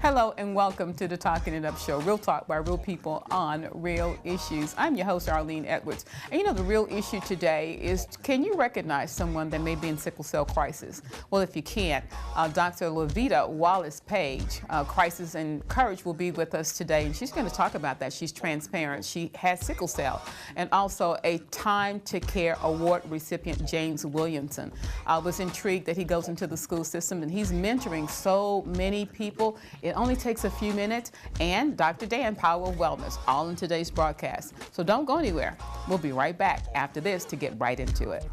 Hello and welcome to the Talking It Up Show, real talk by real people on real issues. I'm your host, Arlene Edwards. And you know, the real issue today is, can you recognize someone that may be in sickle cell crisis? Well, if you can't, Dr. Lavita Wallace-Page, Crisis and Courage, will be with us today, and she's going to talk about that. She's transparent. She has sickle cell. And also a Time to Care Award recipient, James Williamson. I was intrigued that he goes into the school system and he's mentoring so many people. It only takes a few minutes, and Dr. Dan, Power of Wellness, all in today's broadcast. So don't go anywhere. We'll be right back after this to get right into it.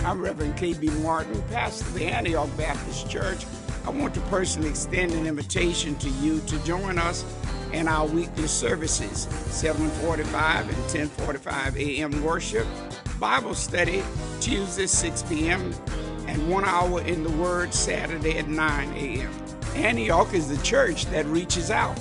I'm Reverend K.B. Martin, pastor of the Antioch Baptist Church. I want to personally extend an invitation to you to join us in our weekly services, 7:45 and 10:45 a.m. worship, Bible study Tuesday 6 p.m., and 1 hour in the Word Saturday at 9 a.m. Antioch is the church that reaches out.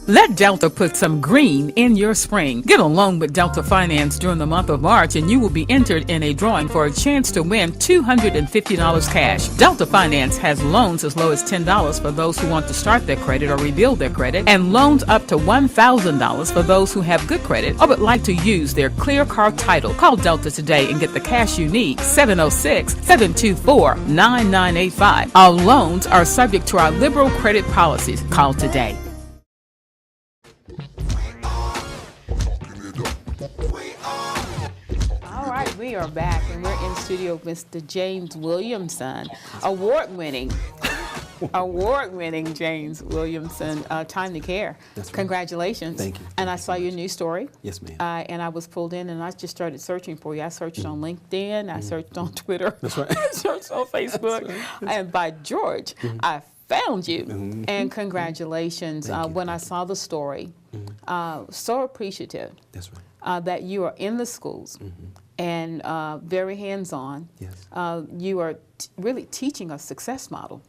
Let Delta put some green in your spring. Get a loan with Delta Finance during the month of March and you will be entered in a drawing for a chance to win $250 cash. Delta Finance has loans as low as $10 for those who want to start their credit or rebuild their credit, and loans up to $1,000 for those who have good credit or would like to use their Clear Car title. Call Delta today and get the cash you need. 706-724-9985. Our loans are subject to our liberal credit policies. Call today. We are back, and we're in studio with Mr. James Williamson, award-winning James Williamson, Time to Care. That's right. Congratulations. Thank you. And I saw your news story. Yes, ma'am. And I was pulled in, and I just started searching for you. I searched on LinkedIn, I searched on Twitter, That's right. I searched on Facebook, and by George, I found you. And congratulations. When I saw the story, so appreciative. That's right. That you are in the schools and very hands-on. Yes. You are really teaching a success model.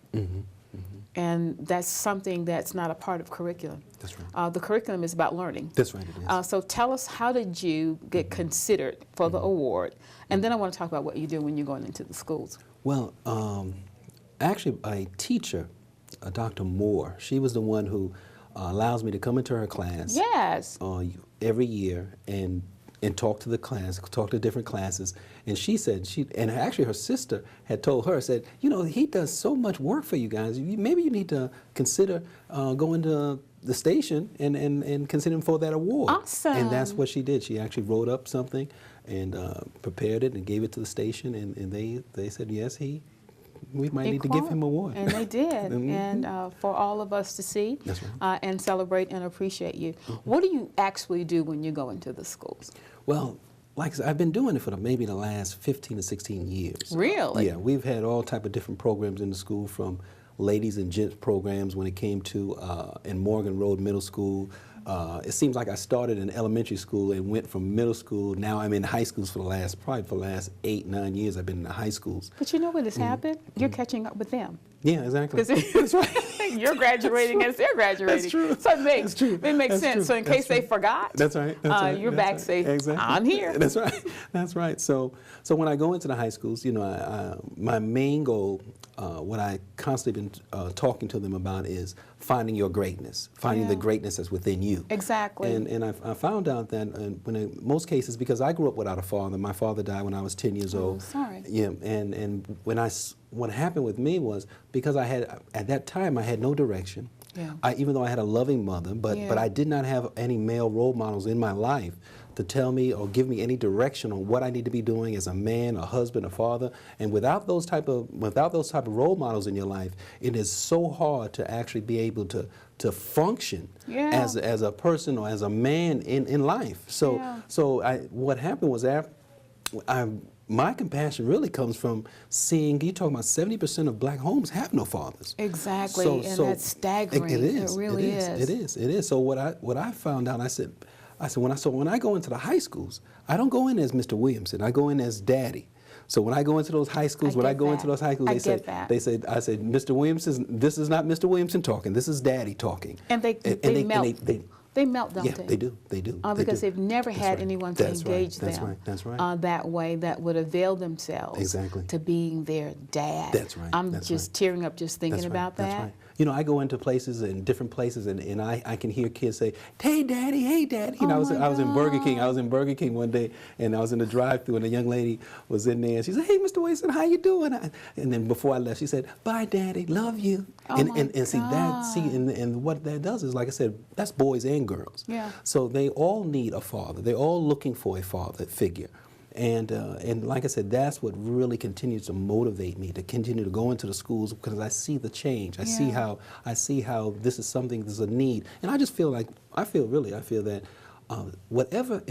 And that's something that's not a part of curriculum. That's right. The curriculum is about learning. That's right, it is. So tell us, how did you get considered for the award? And then I want to talk about what you do when you're going into the schools. Well, actually, a teacher, Dr. Moore, she was the one who allows me to come into her class. Yes. Every year and talk to the class, talk to different classes. And she said, and actually her sister had told her, said, you know, he does so much work for you guys. Maybe you need to consider going to the station and consider him for that award. Awesome. And that's what she did. She actually wrote up something and prepared it and gave it to the station. And they said, yes, we might need to give him an award. And they did, and for all of us to see. That's right. And celebrate and appreciate you. What do you actually do when you go into the schools? Well, like I said, I've been doing it for maybe the last 15 to 16 years. Really? Yeah, we've had all type of different programs in the school, from ladies and gents programs when it came to in Morgan Road Middle School. It seems like I started in elementary school and went from middle school. Now I'm in high schools for the last 8, 9 years. I've been in the high schools. But you know what has happened? You're catching up with them. Yeah, exactly. That's right. You're graduating as they're graduating. That's true. So it makes sense. True. So in case they forgot, that's right. You're back saying, exactly. I'm here. That's right. That's right. So when I go into the high schools, you know, my main goal, what I constantly been talking to them about, is finding your greatness, finding the greatness that's within you. Exactly. And I found out that when in most cases, because I grew up without a father, my father died when I was 10 years old. Sorry. Yeah. And what happened with me was, because at that time I had no direction. Yeah. Even though I had a loving mother, but I did not have any male role models in my life to tell me or give me any direction on what I need to be doing as a man, a husband, a father. And without those type of role models in your life, it is so hard to actually be able to function as a person or as a man in life. So what happened was that my compassion really comes from seeing, you talking about 70% of black homes have no fathers. Exactly, and that's staggering. It is. It really is. It is. So what I found out, I said when I go into the high schools, I don't go in as Mr. Williamson. I go in as Daddy. So when I go into those high schools, I say, I say, Mr. Williamson, this is not Mr. Williamson talking. This is Daddy talking. And they melt. They melt, don't they? Yeah, they do. They do. Because they've never had anyone to engage them that way, that would avail themselves to being their dad. That's right. I'm just tearing up just thinking about that. That's right. You know, I go into places, in different places, and I can hear kids say, "Hey, Daddy, hey, Daddy." You know, I was in Burger King. I was in Burger King one day, and I was in the drive-thru, and a young lady was in there, and she said, "Hey, Mr. Wilson, how you doing?" And then before I left, she said, "Bye, Daddy, love you." And what that does is, like I said, that's boys and girls. Yeah. So they all need a father. They're all looking for a father figure. And like I said, that's what really continues to motivate me to continue to go into the schools, because I see the change. I see how this is something, there's a need. And I just feel that whatever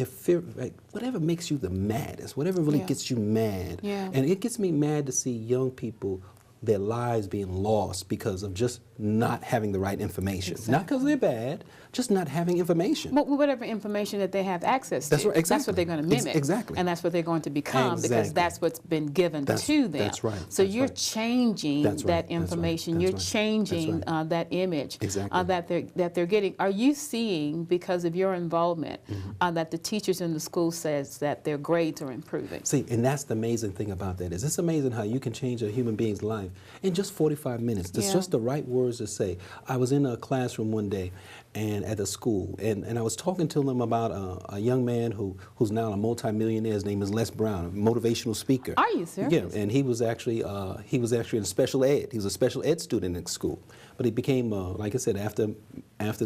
makes you the maddest, whatever really gets you mad, and it gets me mad to see young people, their lives being lost because of just not having the right information. Exactly. Not because they're bad, just not having information. But whatever information that they have access to, that's what they're going to mimic. Exactly. And that's what they're going to become, because that's what's been given to them. That's right. So you're changing that information. You're changing that image that they're getting. Are you seeing, because of your involvement, that the teachers in the school says that their grades are improving? See, and that's the amazing thing about that. It's amazing how you can change a human being's life in just 45 minutes. It's just the right words to say. I was in a classroom one day and at a school, and I was talking to them about a young man who's now a multimillionaire. His name is Les Brown, a motivational speaker. Are you serious? Yeah, and he was actually in special ed. He was a special ed student in school, but he became, like I said, after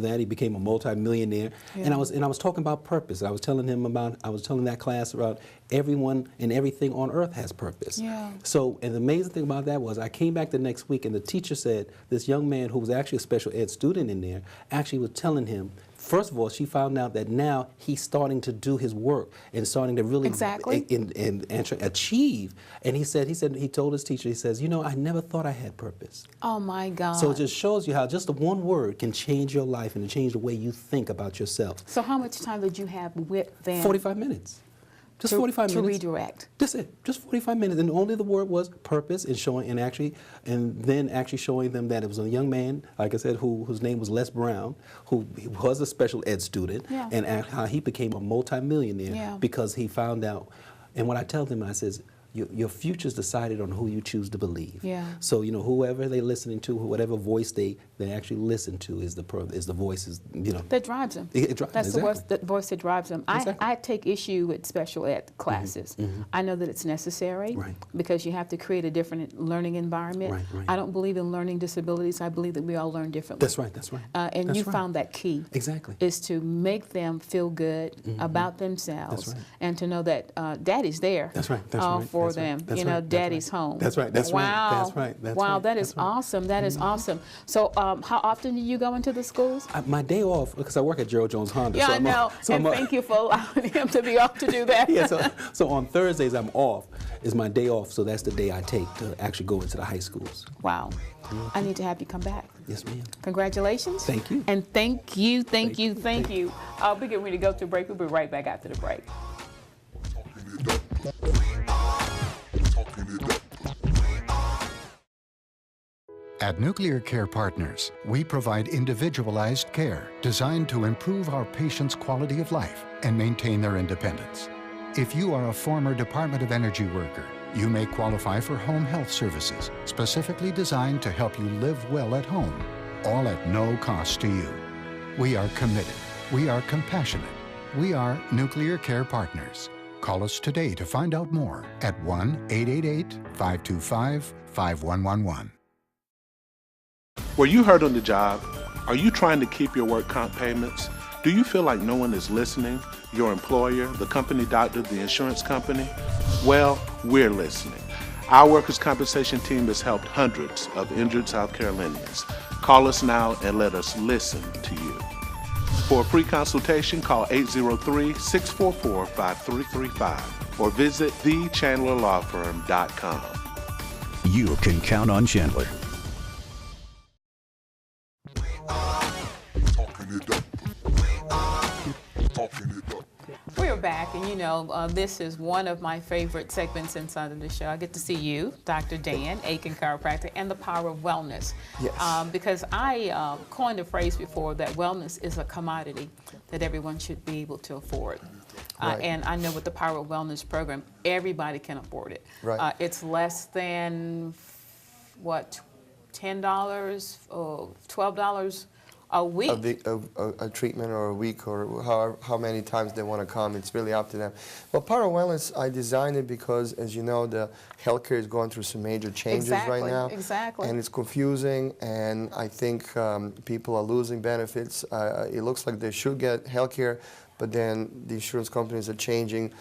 that he became a multimillionaire. Yeah. And I was talking about purpose. I was telling that class about everyone and everything on earth has purpose. Yeah. So, and the amazing thing about that was I came back the next week, and the teacher said this young man who was actually a special ed student in there actually was telling him, first of all, she found out that now he's starting to do his work and starting to really achieve. And he told his teacher, he says, I never thought I had purpose. Oh my God. So it just shows you how just the one word can change your life and change the way you think about yourself. So how much time did you have with them? 45 minutes. Just 45 minutes. To redirect. That's it. Just 45 minutes. And only the word was purpose, and then actually showing them that it was a young man, like I said, whose name was Les Brown, who was a special ed student, and how he became a multimillionaire because he found out. And what I tell them, I says, your future's decided on who you choose to believe. Yeah. So whoever they're listening to, whatever voice they actually listen to is the voices that drives them. That's the voice that drives them. Exactly. I take issue with special ed classes. I know that it's necessary because you have to create a different learning environment. I don't believe in learning disabilities. I believe that we all learn differently. That's right. And you found that key. Exactly. Is to make them feel good about themselves and to know that Daddy's there. That's right. For them, Daddy's home. That's right. Wow. That is awesome. That is awesome. So, how often do you go into the schools? My day off, because I work at Gerald Jones Honda. Yeah, I know. Thank you for allowing him to be off to do that. So on Thursdays I'm off. Is my day off. So that's the day I take to actually go into the high schools. Wow. I need to have you come back. Yes, ma'am. Congratulations. Thank you. And thank you. We're getting ready to go to break. We'll be right back after the break. At Nuclear Care Partners, we provide individualized care designed to improve our patients' quality of life and maintain their independence. If you are a former Department of Energy worker, you may qualify for home health services specifically designed to help you live well at home, all at no cost to you. We are committed. We are compassionate. We are Nuclear Care Partners. Call us today to find out more at 1-888-525-5111. Were you hurt on the job? Are you trying to keep your work comp payments? Do you feel like no one is listening? Your employer, the company doctor, the insurance company? Well, we're listening. Our workers' compensation team has helped hundreds of injured South Carolinians. Call us now and let us listen to you. For a free consultation, call 803-644-5335. or visit thechandlerlawfirm.com. You can count on Chandler. We are back, and you know, this is one of my favorite segments inside of the show. I get to see you, Dr. Dan Aiken, chiropractor, and the power of wellness. Yes. Because I coined a phrase before that wellness is a commodity that everyone should be able to afford. Right. And I know with the Power of Wellness program, everybody can afford it. Right. It's less than, what, $10 or $12 a week. A treatment or a week or how many times they want to come. It's really up to them. Well, Power of Wellness, I designed it because, as you know, the healthcare is going through some major changes right now. Exactly. And it's confusing, and I think people are losing benefits. It looks like they should get healthcare, but then the insurance companies are changing.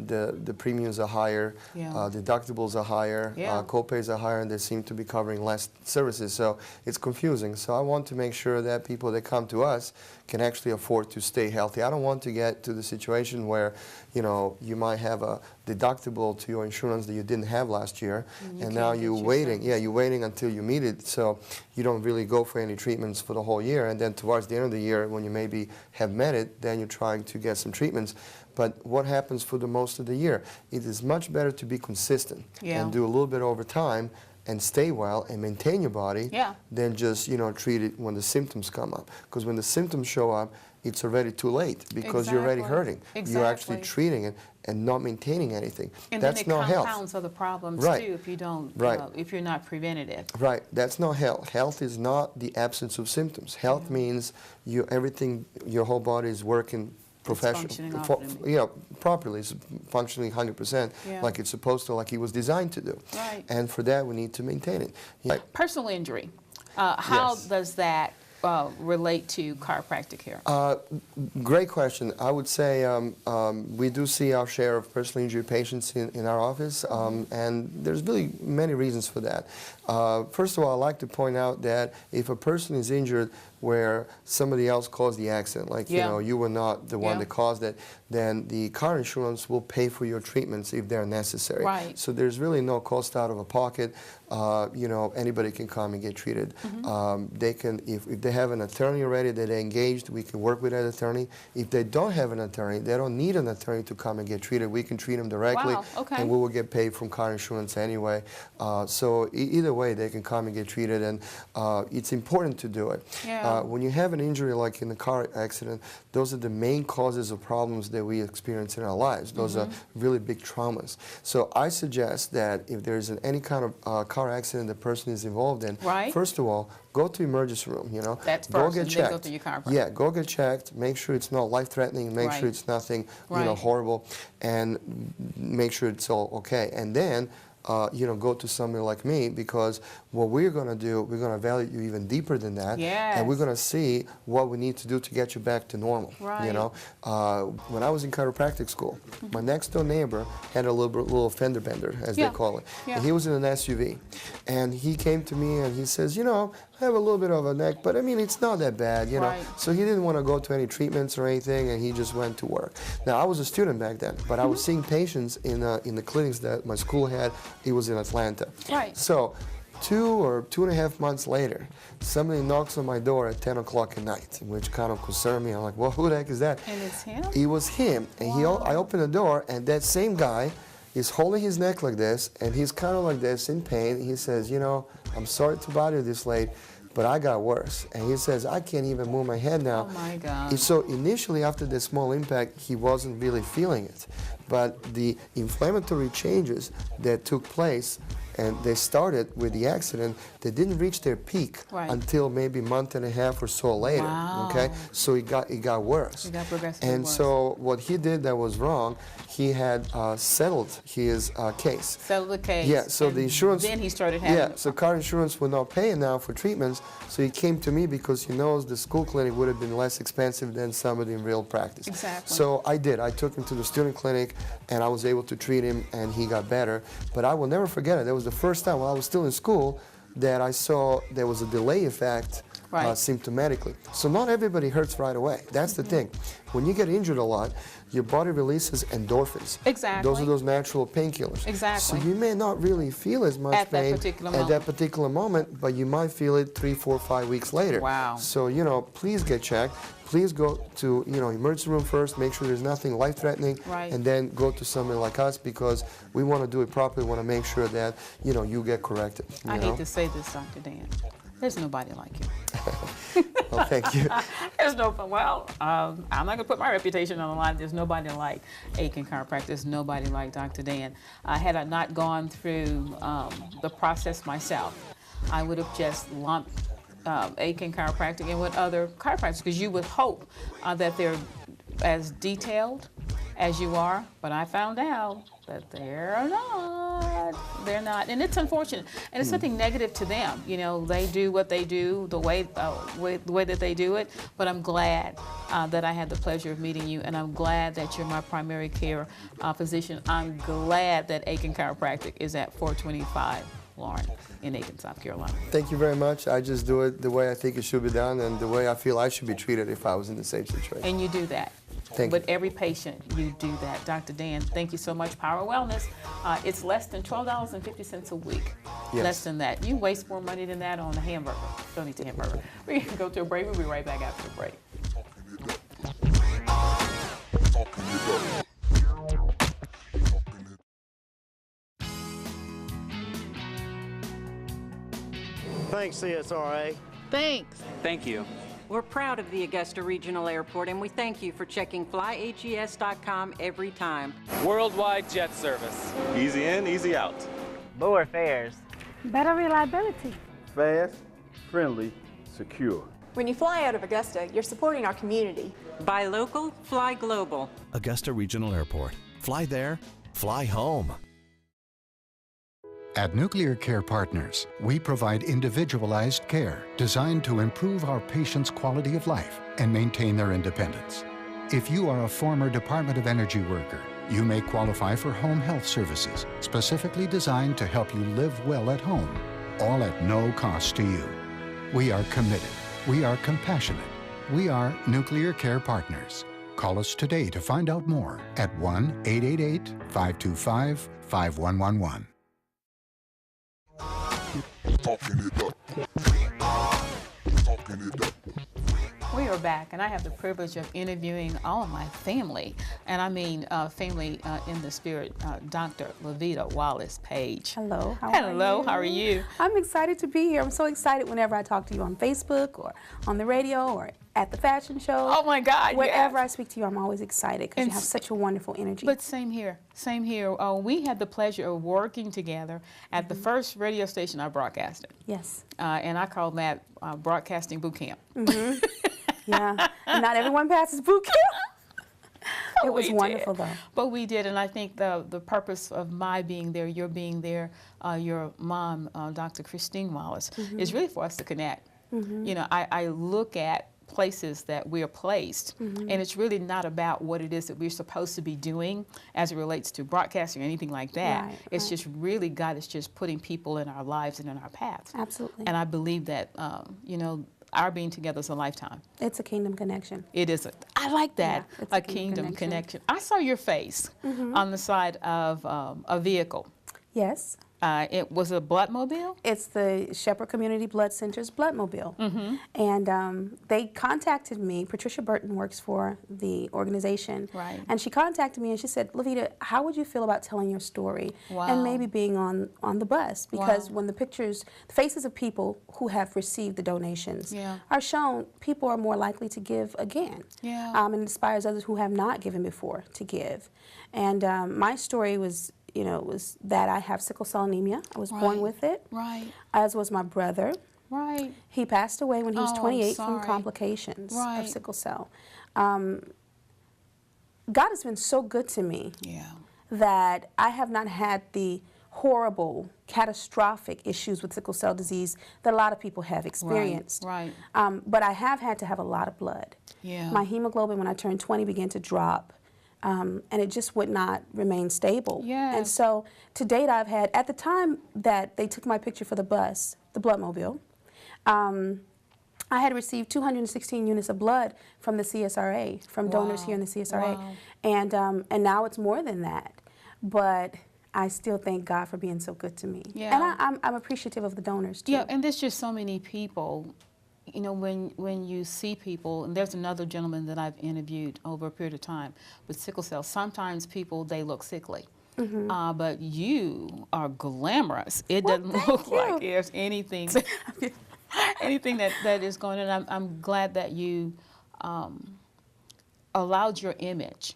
The premiums are higher, Yeah. Deductibles are higher, Yeah. co-pays are higher, and they seem to be covering less services. So it's confusing. So I want to make sure that people that come to us can actually afford to stay healthy. I don't want to get to the situation where, you know, you might have a deductible to your insurance that you didn't have last year, and now can't you're get your waiting. service. Yeah, you're waiting until you meet it, so you don't really go for any treatments for the whole year. And then towards the end of the year, when you maybe have met it, then you're trying to get some treatments. But what happens for the most of the year? It is much better to be consistent Yeah. and do a little bit over time and stay well and maintain your body Yeah. than just, you know, treat it when the symptoms come up. Because when the symptoms show up, it's already too late because you're already Exactly. hurting. You're actually Exactly. treating it and not maintaining anything. And That's then it not health. compounds other problems Right. too if you don't, Right. if you're not preventative. Right, that's not health. Health is not the absence of symptoms. Health means everything, your whole body is working functioning optimally. properly. It's functioning 100% Yeah. like it's supposed to, like it was designed to do. Right. And for that, we need to maintain it. Yeah. Personal injury, how Yes. does that relate to chiropractic care? Great question. I would say we do see our share of personal injury patients in our office, and there's really many reasons for that. First of all, I'd like to point out that if a person is injured where somebody else caused the accident, like Yeah. you know, you were not the one Yeah. that caused it, then the car insurance will pay for your treatments if they're necessary. Right. So there's really no cost out of a pocket. You know, anybody can come and get treated. They can, if they have an attorney already that they're engaged, we can work with that attorney. If they don't have an attorney, they don't need an attorney to come and get treated. We can treat them directly, Wow, okay. and we will get paid from car insurance anyway. So either way, they can come and get treated, and it's important to do it. Yeah. When you have an injury like in a car accident, those are the main causes of problems that we experience in our lives. Those are really big traumas. So I suggest that if there's any kind of car accident the person is involved in, Right. first of all, go to emergency room, you know. That's go first, get and checked. then go to your chiropractor. Yeah, go get checked. Make sure it's not life-threatening. Make Right. sure it's nothing, you know, Right. horrible, and make sure it's all okay. And then you know, go to somebody like me, because what we're going to do, we're going to evaluate you even deeper than that, and we're Yes. going to see what we need to do to get you back to normal. Right. You know, when I was in chiropractic school, my next door neighbor had a little fender bender, as Yeah. they call it, Yeah. and he was in an SUV, and he came to me and he says, you know, I have a little bit of a neck, but I mean, it's not that bad, you know. Right. So he didn't want to go to any treatments or anything, and he just went to work. Now, I was a student back then, but I was seeing patients in the clinics that my school had. It was in Atlanta. Right. So 2 or 2.5 months later, somebody knocks on my door at 10 o'clock at night, which kind of concerned me. I'm like, well, who the heck is that? And it's him? It was him. And I opened the door, and that same guy is holding his neck like this, and he's kind of like this in pain. He says, you know, I'm sorry to bother you this late, but I got worse. And he says, I can't even move my head now. Oh my God. And so initially, after the small impact, he wasn't really feeling it. But the inflammatory changes that took place, and they started with the accident, they didn't reach their peak Right. until maybe a month and a half or so later. Wow. Okay, so it got worse. It got progressively And worse. so what he did that was wrong, he had settled his case. Settle the case. Yeah, so and the insurance. Then he started having. Yeah, so car insurance will not pay now for treatments. So he came to me because he knows the school clinic would have been less expensive than somebody in real practice. Exactly. So I did. I took him to the student clinic, and I was able to treat him, and he got better. But I will never forget it. That was the first time while I was still in school that I saw there was a delay effect symptomatically. So not everybody hurts right away. That's the thing. When you get injured a lot, your body releases endorphins. Exactly. Those are those natural painkillers. Exactly. So you may not really feel as much At that pain particular at moment. that particular moment, but you might feel it 3, 4, 5 weeks later. Wow. So, please get checked. Please go to, emergency room first, make sure there's nothing life-threatening, Right. and then go to somebody like us because we want to do it properly. We want to make sure that, you get corrected. I hate to say this, Dr. Dan. There's nobody like you. Well, thank you. There's no, I'm not going to put my reputation on the line. There's nobody like Aiken Chiropractic. There's nobody like Dr. Dan. Had I not gone through the process myself, I would have just lumped Aiken Chiropractic in with other chiropractors because you would hope that they're as detailed as you are, but I found out that they're not. They're not, and it's unfortunate, and it's something negative to them. They do what they do the way that they do it. But I'm glad that I had the pleasure of meeting you, and I'm glad that you're my primary care physician. I'm glad that Aiken Chiropractic is at 425 Lauren in Aiken, South Carolina. Thank you very much. I just do it the way I think it should be done and the way I feel I should be treated if I was in the same situation. And you do that. Thank you. With every patient, you do that. Dr. Dan, thank you so much. Power Wellness, it's less than $12.50 a week. Yes. Less than that. You waste more money than that on a hamburger. Don't eat the hamburger. We're going to go to a break. We'll be right back after the break. Thanks, CSRA. Thanks. Thank you. We're proud of the Augusta Regional Airport, and we thank you for checking flyhes.com every time. Worldwide jet service. Easy in, easy out. Lower fares. Better reliability. Fast, friendly, secure. When you fly out of Augusta, you're supporting our community. Buy local, fly global. Augusta Regional Airport. Fly there, fly home. At Nuclear Care Partners, we provide individualized care designed to improve our patients' quality of life and maintain their independence. If you are a former Department of Energy worker, you may qualify for home health services specifically designed to help you live well at home, all at no cost to you. We are committed. We are compassionate. We are Nuclear Care Partners. Call us today to find out more at 1-888-525-5111. We are back, and I have the privilege of interviewing all of my family, and I mean family in the spirit, Dr. Levita Wallace Page. Hello. Hello, how are you? I'm excited to be here. I'm so excited whenever I talk to you on Facebook or on the radio or at the fashion show. Oh my God, Wherever yes. I speak to you, I'm always excited because you have such a wonderful energy. But same here, same here. We had the pleasure of working together at the first radio station I broadcasted. Yes. And I called that Broadcasting Boot Camp. Mm-hmm. Yeah, and not everyone passes boot camp. It was wonderful, though. But we did, and I think the purpose of my being there, your being there, your mom, Dr. Christine Wallace, is really for us to connect. I look at places that we're placed, and it's really not about what it is that we're supposed to be doing as it relates to broadcasting or anything like that. It's just really God is just putting people in our lives and in our paths. Absolutely. And I believe that, our being together is a lifetime. It's a kingdom connection. It is. I like that, Yeah, a kingdom connection. I saw your face on the side of a vehicle. Yes. It was a Bloodmobile? It's the Shepherd Community Blood Center's Bloodmobile. And they contacted me. Patricia Burton works for the organization. Right. And she contacted me and she said, Levita, how would you feel about telling your story Wow. and maybe being on the bus? Because when the faces of people who have received the donations are shown, people are more likely to give again. Yeah. And inspires others who have not given before to give. And my story was, was that I have sickle cell anemia. I was born with it. Right. As was my brother. Right. He passed away when he was 28 from sorry. complications Right. of sickle cell. God has been so good to me that I have not had the horrible, catastrophic issues with sickle cell disease that a lot of people have experienced. Right. But I have had to have a lot of blood. Yeah. My hemoglobin when I turned 20 began to drop. And it just would not remain stable. Yes. And so to date I've had, at the time that they took my picture for the bus, the Bloodmobile, I had received 216 units of blood from the CSRA, from donors here in the CSRA. Wow. And now it's more than that. But I still thank God for being so good to me. Yeah. And I'm appreciative of the donors too. Yeah, and there's just so many people, you know, when you see people, and there's another gentleman that I've interviewed over a period of time with sickle cell. Sometimes people, they look sickly. Mm-hmm. But you are glamorous. It doesn't look like there's anything anything that is going on. I'm glad that you allowed your image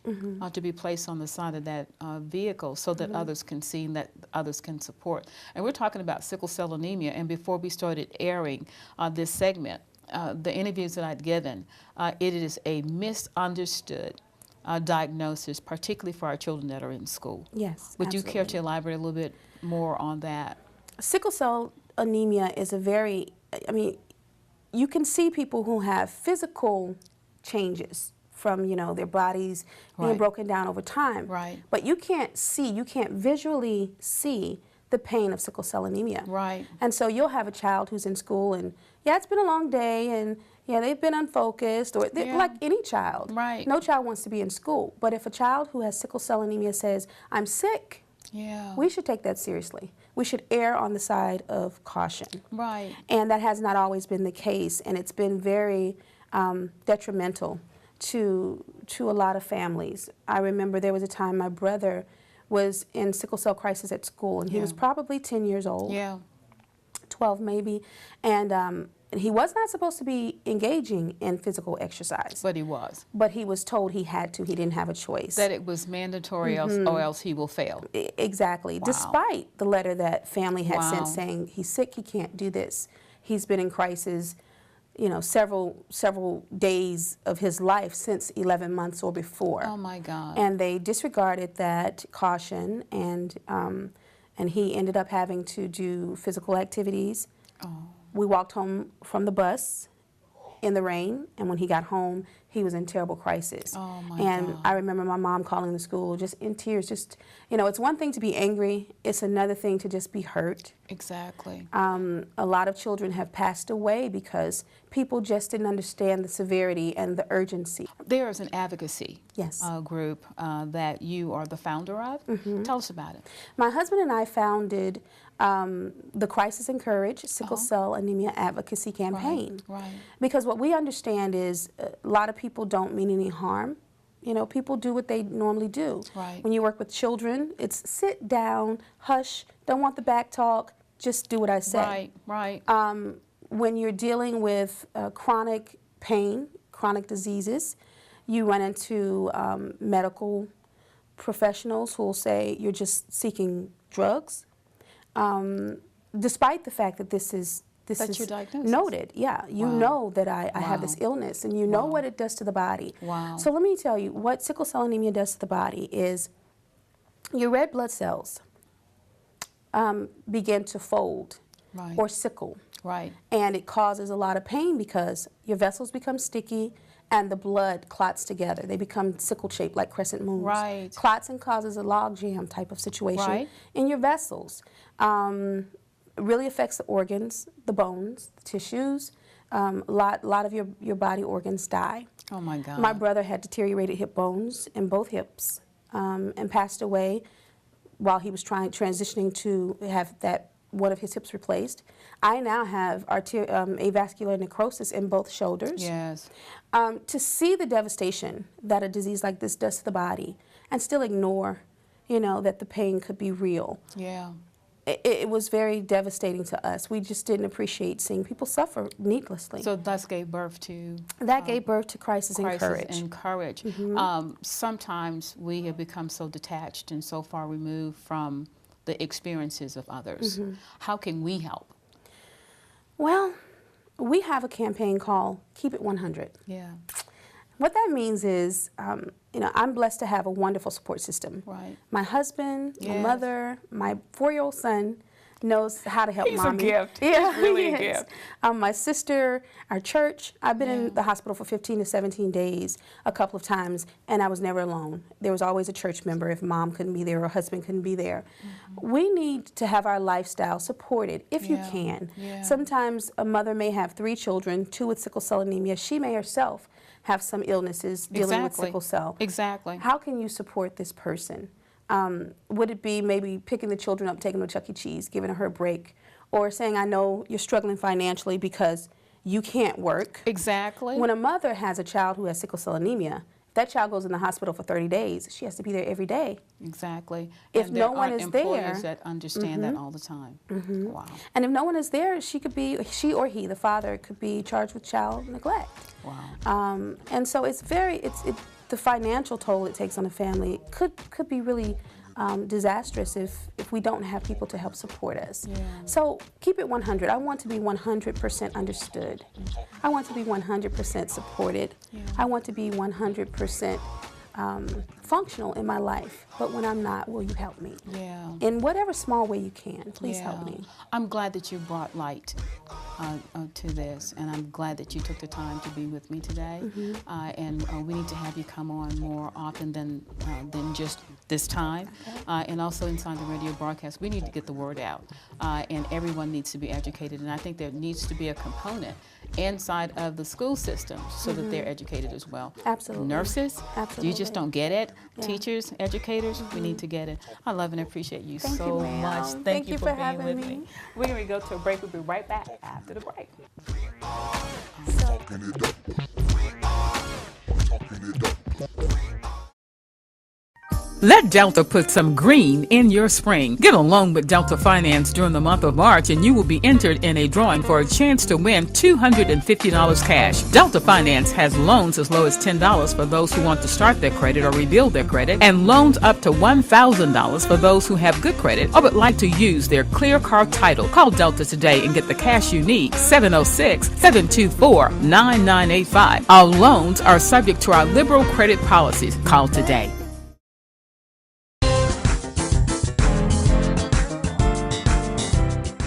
to be placed on the side of that vehicle so that others can see and that others can support. And we're talking about sickle cell anemia, and before we started airing this segment, the interviews that I'd given, it is a misunderstood diagnosis, particularly for our children that are in school. Yes, Would you care to elaborate a little bit more on that? Sickle cell anemia is a very, I mean, you can see people who have physical changes from, you know, their bodies being broken down over time. Right. But you can't see, you can't visually see the pain of sickle cell anemia. Right. And so you'll have a child who's in school and, yeah, it's been a long day and, yeah, they've been unfocused, or like any child. Right. No child wants to be in school. But if a child who has sickle cell anemia says, I'm sick, we should take that seriously. We should err on the side of caution. Right. And that has not always been the case, and it's been very detrimental to a lot of families. I remember there was a time my brother was in sickle cell crisis at school, and he was probably 10 years old. 12 maybe, and he was not supposed to be engaging in physical exercise. But he was. But he was told he had to. He didn't have a choice. That it was mandatory or else he will fail. Exactly. Wow. Despite the letter that family had sent saying he's sick, he can't do this. He's been in crisis, you know, several days of his life since 11 months or before. Oh my God. And they disregarded that caution, and he ended up having to do physical activities. Oh. We walked home from the bus in the rain, and when he got home, he was in terrible crisis. Oh my God. I remember my mom calling the school just in tears. Just, you know, it's one thing to be angry, it's another thing to just be hurt. Exactly. A lot of children have passed away because people just didn't understand the severity and the urgency. There is an advocacy group that you are the founder of. Tell us about it. My husband and I founded the Crisis and Courage Sickle Cell Anemia Advocacy Campaign. Right. Because what we understand is a lot of people don't mean any harm. You know, people do what they normally do. Right. When you work with children, it's sit down, hush, don't want the back talk, just do what I say. Right, right. When you're dealing with chronic pain, chronic diseases, you run into medical professionals who will say you're just seeking drugs. Despite the fact that this is your diagnosis. Noted, you know that I have this illness, and you know what it does to the body. Wow. So let me tell you, what sickle cell anemia does to the body is your red blood cells begin to fold or sickle. Right. And it causes a lot of pain because your vessels become sticky and the blood clots together. They become sickle-shaped like crescent moons. Right. Clots and causes a logjam type of situation in your vessels. It really affects the organs, the bones, the tissues. A lot of your body organs die. Oh my God. My brother had deteriorated hip bones in both hips and passed away while he was transitioning to have one of his hips replaced. I now have avascular necrosis in both shoulders. Yes. To see the devastation that a disease like this does to the body and still ignore, you know, that the pain could be real. Yeah. It was very devastating to us. We just didn't appreciate seeing people suffer needlessly. So that gave birth to? That gave birth to Crisis and Courage. And Courage. Sometimes we have become so detached and so far removed from the experiences of others. How can we help? Well, we have a campaign called Keep It 100. Yeah. What that means is, you know, I'm blessed to have a wonderful support system. Right. My husband, my mother, my 4-year-old son, knows how to help He's mommy. a gift. Yeah, He's really he a is. gift. My sister, our church, I've been in the hospital for 15 to 17 days a couple of times, and I was never alone. There was always a church member if mom couldn't be there or husband couldn't be there. We need to have our lifestyle supported if you can. Sometimes a mother may have 3 children, 2 with sickle cell anemia. She may herself have some illnesses dealing with sickle cell. Exactly. How can you support this person? Would it be maybe picking the children up, taking them to Chuck E. Cheese, giving her a break, or saying, I know you're struggling financially because you can't work. Exactly. When a mother has a child who has sickle cell anemia, if that child goes in the hospital for 30 days, she has to be there every day. Exactly. If and no one is there. There are employers that understand that all the time. Wow. And if no one is there, she or he, the father, could be charged with child neglect. Wow. And so it's the financial toll it takes on a family could be really disastrous if we don't have people to help support us. So keep it 100. I want to be 100% understood. I want to be 100% supported. I want to be 100% functional in my life. But when I'm not, will you help me? In whatever small way you can, please help me. I'm glad that you brought light to this, and I'm glad that you took the time to be with me today. And we need to have you come on more often than just this time. And also inside the radio broadcast, we need to get the word out. And everyone needs to be educated. And I think there needs to be a component inside of the school system so that they're educated as well. Absolutely. Nurses, you just don't get it. Teachers, educators, we need to get it. I love and appreciate you so much. Thank you for being with me. We're going to go to a break. We'll be right back after the break. Let Delta put some green in your spring. Get a loan with Delta Finance during the month of March and you will be entered in a drawing for a chance to win $250 cash. Delta Finance has loans as low as $10 for those who want to start their credit or rebuild their credit, and loans up to $1,000 for those who have good credit or would like to use their Clear Car title. Call Delta today and get the cash you need. 706-724-9985. Our loans are subject to our liberal credit policies. Call today.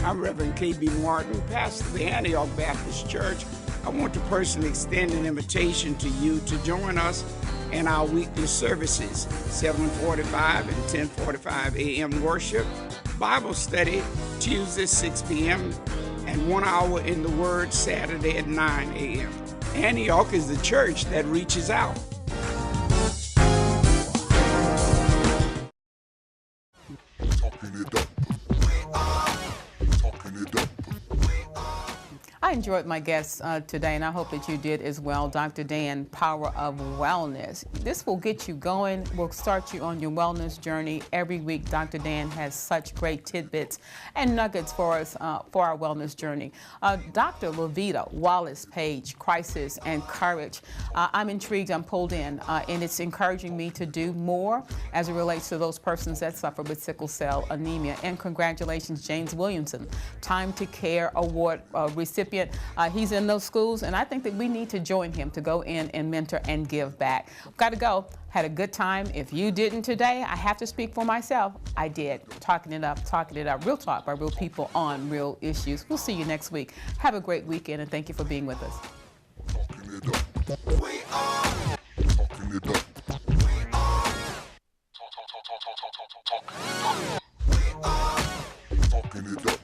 I'm Reverend K.B. Martin, pastor of the Antioch Baptist Church. I want to personally extend an invitation to you to join us in our weekly services, 7:45 and 10:45 a.m. worship, Bible study Tuesday 6 p.m., and 1 hour in the Word Saturday at 9 a.m. Antioch is the church that reaches out. I enjoyed my guests today, and I hope that you did as well. Dr. Dan, Power of Wellness. This will get you going, will start you on your wellness journey. Every week, Dr. Dan has such great tidbits and nuggets for us for our wellness journey. Dr. Levita Wallace-Page, Crisis and Courage. I'm intrigued, I'm pulled in, and it's encouraging me to do more as it relates to those persons that suffer with sickle cell anemia. And congratulations, James Williamson, Time to Care Award recipient. He's in those schools, and I think that we need to join him to go in and mentor and give back. Got to go. Had a good time. If you didn't today, I have to speak for myself. I did. Talking it up, talking it up. Real talk by real people on real issues. We'll see you next week. Have a great weekend, and thank you for being with us. Talking it up. We are talking it up. Talking it up.